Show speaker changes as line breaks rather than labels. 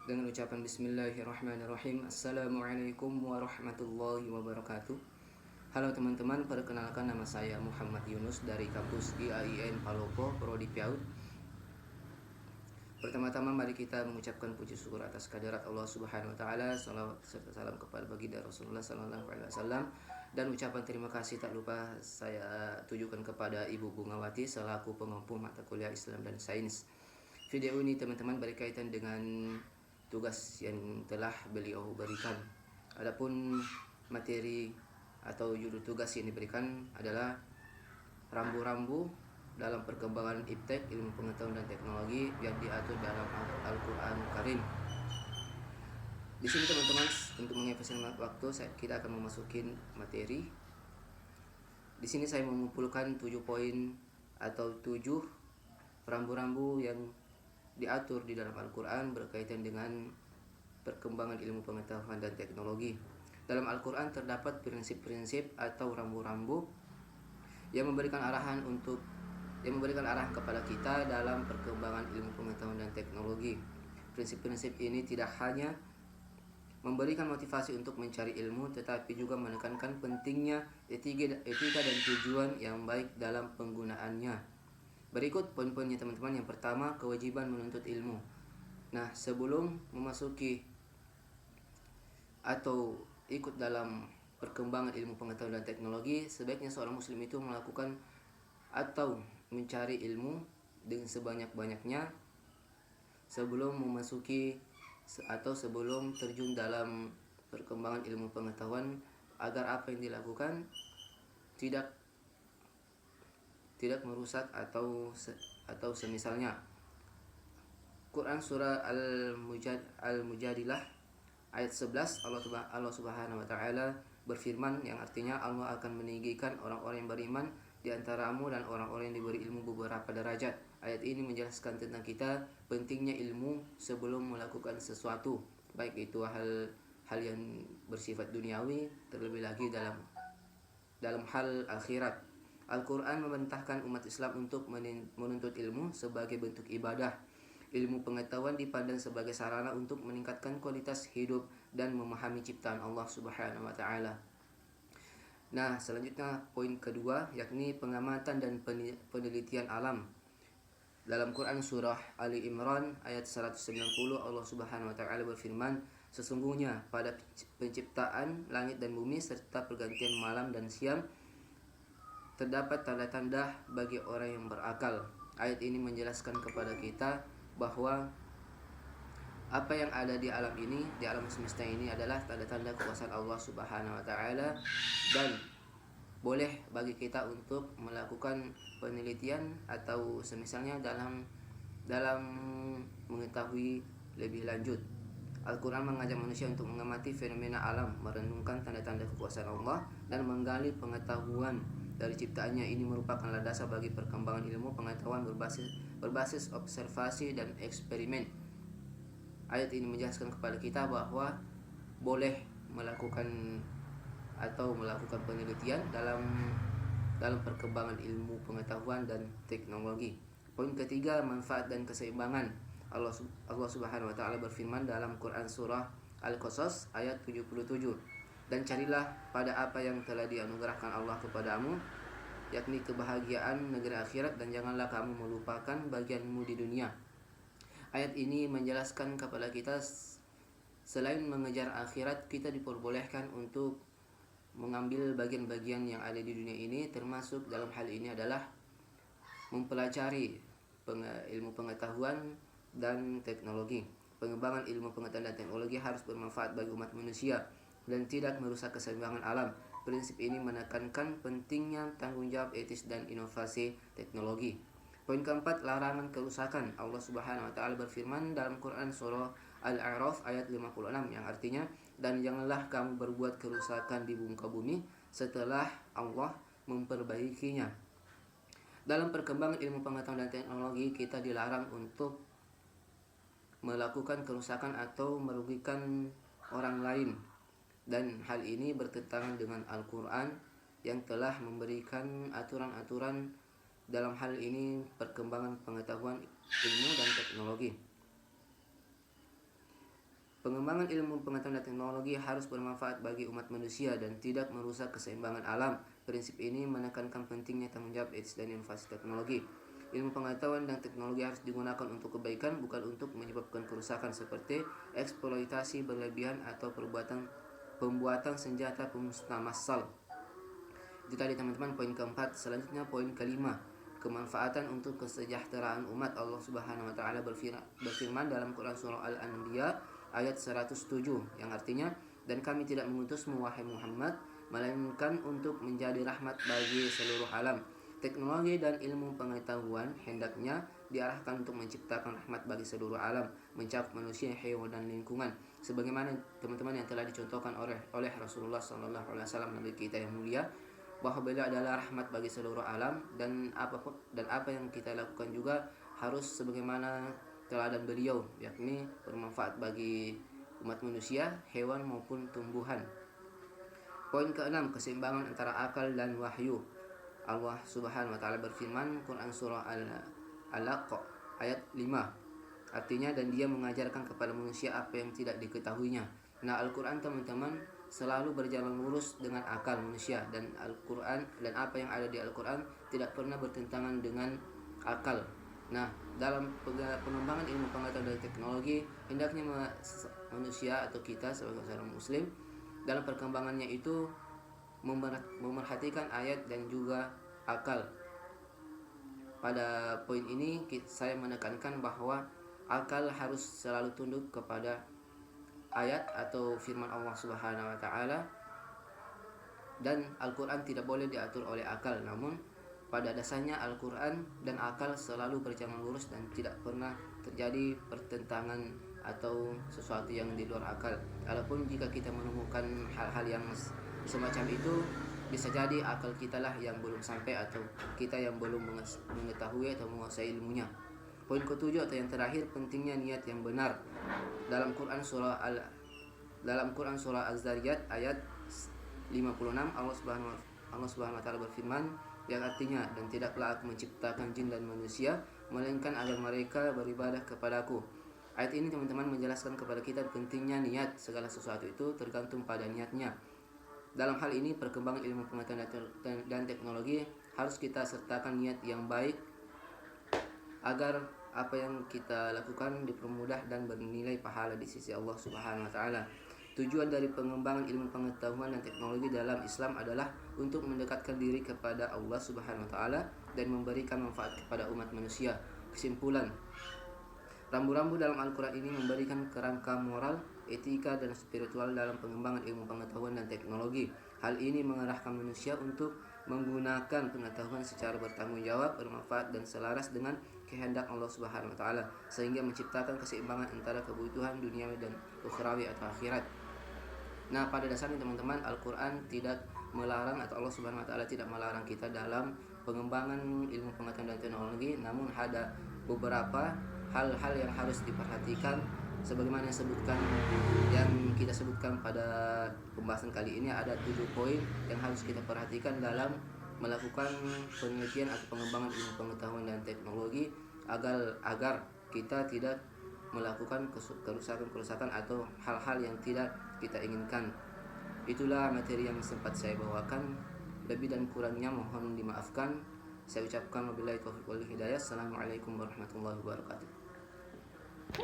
Dengan ucapan Bismillahirrahmanirrahim. Assalamualaikum warahmatullahi wabarakatuh. Halo teman-teman, perkenalkan nama saya Muhammad Yunus dari kampus IAIN Palopo, Prodi PAUD. Pertama-tama mari kita mengucapkan puji syukur atas kehadirat Allah Subhanahu wa taala, salawat serta salam kepada baginda Rasulullah sallallahu alaihi wasallam, dan ucapan terima kasih tak lupa saya tujukan kepada Ibu Bungawati selaku pengampu mata kuliah Islam dan Sains. Video ini teman-teman berkaitan dengan tugas yang telah beliau berikan. Adapun materi atau judul tugas yang diberikan adalah rambu-rambu dalam perkembangan iptek, ilmu pengetahuan dan teknologi yang diatur dalam Al-Quran Karim. Di sini teman-teman, untuk mengefisienkan waktu, kita akan memasukin materi. Di sini saya mengumpulkan 7 poin atau 7 rambu-rambu yang diatur di dalam Al-Quran berkaitan dengan perkembangan ilmu pengetahuan dan teknologi. Dalam Al-Quran terdapat prinsip-prinsip atau rambu-rambu yang memberikan arahan kepada kita dalam perkembangan ilmu pengetahuan dan teknologi. Prinsip-prinsip ini tidak hanya memberikan motivasi untuk mencari ilmu, tetapi juga menekankan pentingnya etika dan tujuan yang baik dalam penggunaannya. Berikut poin-poinnya teman-teman. Yang pertama, kewajiban menuntut ilmu. Nah, sebelum memasuki atau ikut dalam perkembangan ilmu pengetahuan dan teknologi, sebaiknya seorang muslim itu melakukan atau mencari ilmu dengan sebanyak-banyaknya sebelum memasuki atau sebelum terjun dalam perkembangan ilmu pengetahuan, agar apa yang dilakukan tidak merusak atau semisalnya. Quran surah Al-Mujadilah ayat 11, Allah Subhanahu wa taala berfirman, yang artinya Allah akan meninggikan orang-orang yang beriman di antaramu dan orang-orang yang diberi ilmu beberapa derajat. Ayat ini menjelaskan tentang kita pentingnya ilmu sebelum melakukan sesuatu, baik itu hal yang bersifat duniawi, terlebih lagi dalam hal akhirat. Al-Quran memerintahkan umat Islam untuk menuntut ilmu sebagai bentuk ibadah. Ilmu pengetahuan dipandang sebagai sarana untuk meningkatkan kualitas hidup dan memahami ciptaan Allah Subhanahu wa taala. Nah, selanjutnya poin kedua, yakni pengamatan dan penelitian alam. Dalam Quran surah Ali Imran ayat 190, Allah Subhanahu wa taala berfirman, sesungguhnya pada penciptaan langit dan bumi serta pergantian malam dan siang terdapat tanda-tanda bagi orang yang berakal. Ayat ini menjelaskan kepada kita bahwa apa yang ada di alam ini, di alam semesta ini adalah tanda-tanda kekuasaan Allah Subhanahu wa taala, dan boleh bagi kita untuk melakukan penelitian atau semisalnya dalam mengetahui lebih lanjut. Al-Quran mengajak manusia untuk mengamati fenomena alam, merenungkan tanda-tanda kekuasaan Allah, dan menggali pengetahuan dari ciptaannya. Ini merupakan landasan bagi perkembangan ilmu pengetahuan berbasis observasi dan eksperimen. Ayat ini menjelaskan kepada kita bahwa boleh melakukan penelitian dalam perkembangan ilmu pengetahuan dan teknologi. Poin ketiga, manfaat dan keseimbangan. Allah Subhanahu wa taala berfirman dalam Quran surah Al-Qasas ayat 77, dan carilah pada apa yang telah dianugerahkan Allah kepadamu, yakni kebahagiaan negeri akhirat, dan janganlah kamu melupakan bagianmu di dunia. Ayat ini menjelaskan kepada kita selain mengejar akhirat, kita diperbolehkan untuk mengambil bagian-bagian yang ada di dunia ini, termasuk dalam hal ini adalah mempelajari ilmu pengetahuan dan teknologi. Pengembangan ilmu pengetahuan dan teknologi harus bermanfaat bagi umat manusia dan tidak merusak keseimbangan alam. Prinsip ini menekankan pentingnya tanggung jawab etis dan inovasi teknologi. Poin keempat, larangan kerusakan. Allah Subhanahu wa taala berfirman dalam Quran surah Al-A'raf ayat 56, yang artinya, dan janganlah kamu berbuat kerusakan di muka bumi setelah Allah memperbaikinya. Dalam perkembangan ilmu pengetahuan dan teknologi, kita dilarang untuk melakukan kerusakan atau merugikan orang lain, dan hal ini bertentangan dengan Al-Quran yang telah memberikan aturan-aturan dalam hal ini perkembangan pengetahuan, ilmu dan teknologi. Pengembangan ilmu pengetahuan dan teknologi harus bermanfaat bagi umat manusia dan tidak merusak keseimbangan alam. Prinsip ini menekankan pentingnya tanggung jawab etis dan inovasi teknologi. Ilmu pengetahuan dan teknologi harus digunakan untuk kebaikan, bukan untuk menyebabkan kerusakan seperti eksploitasi berlebihan atau pembuatan senjata pemusnah massal. Itu tadi teman-teman poin keempat. Selanjutnya poin kelima, kemanfaatan untuk kesejahteraan umat. Allah Subhanahu wa taala berfirman dalam Quran surah Al-Anbiya ayat 107 yang artinya, dan kami tidak mengutusmu wahai Muhammad melainkan untuk menjadi rahmat bagi seluruh alam. Teknologi dan ilmu pengetahuan hendaknya diarahkan untuk menciptakan rahmat bagi seluruh alam, mencakup manusia, hewan dan lingkungan. Sebagaimana teman-teman yang telah dicontohkan oleh Rasulullah SAW, Nabi kita yang mulia, bahwa beliau adalah rahmat bagi seluruh alam, dan apa yang kita lakukan juga harus sebagaimana teladan beliau, yakni bermanfaat bagi umat manusia, hewan maupun tumbuhan. Poin keenam, keseimbangan antara akal dan wahyu. Allah Subhanahu wa taala berfirman Quran surah Al-Alaq ayat 5. Artinya, dan dia mengajarkan kepada manusia apa yang tidak diketahuinya. Nah, Al-Quran teman-teman selalu berjalan lurus dengan akal manusia, dan Al-Quran dan apa yang ada di Al-Quran tidak pernah bertentangan dengan akal. Nah, dalam pengembangan ilmu pengetahuan dan teknologi, hendaknya manusia atau kita sebagai seorang muslim dalam perkembangannya itu memerhatikan ayat dan juga akal. Pada poin ini saya menekankan bahwa akal harus selalu tunduk kepada ayat atau firman Allah Subhanahu wa taala, dan Al-Quran tidak boleh diatur oleh akal. Namun pada dasarnya Al-Quran dan akal selalu berjalan lurus dan tidak pernah terjadi pertentangan atau sesuatu yang di luar akal. Walaupun jika kita menemukan hal-hal yang semacam itu, bisa jadi akal kita lah yang belum sampai atau kita yang belum mengetahui atau menguasai ilmunya. Poin ketujuh atau yang terakhir, pentingnya niat yang benar. Dalam Quran surah Az-Zariyat ayat 56, Allah Subhanahu wa taala berfirman yang artinya, dan tidaklah aku menciptakan jin dan manusia melainkan agar mereka beribadah kepadaku. Ayat ini teman-teman menjelaskan kepada kita pentingnya niat. Segala sesuatu itu tergantung pada niatnya. Dalam hal ini perkembangan ilmu pengetahuan dan teknologi harus kita sertakan niat yang baik agar apa yang kita lakukan dipermudah dan bernilai pahala di sisi Allah Subhanahu wa taala. Tujuan dari pengembangan ilmu pengetahuan dan teknologi dalam Islam adalah untuk mendekatkan diri kepada Allah Subhanahu wa taala dan memberikan manfaat kepada umat manusia. Kesimpulan, rambu-rambu dalam Al-Quran ini memberikan kerangka moral, etika, dan spiritual dalam pengembangan ilmu pengetahuan dan teknologi. Hal ini mengarahkan manusia untuk menggunakan pengetahuan secara bertanggung jawab, bermanfaat, dan selaras dengan kehendak Allah Subhanahu wa taala, sehingga menciptakan keseimbangan antara kebutuhan duniawi dan ukhrawi atau akhirat. Nah, pada dasarnya teman-teman, Al-Quran tidak melarang atau Allah Subhanahu wa taala tidak melarang kita dalam pengembangan ilmu pengetahuan dan teknologi, namun ada beberapa hal-hal yang harus diperhatikan sebagaimana yang kita sebutkan pada pembahasan kali ini. Ada 7 poin yang harus kita perhatikan dalam melakukan penelitian atau pengembangan ilmu pengetahuan dan teknologi agar kita tidak melakukan kerusakan atau hal-hal yang tidak kita inginkan. Itulah materi yang sempat saya bawakan. Lebih dan kurangnya mohon dimaafkan. Saya ucapkan wabillahi taufiq wal hidayah. Assalamualaikum warahmatullahi wabarakatuh.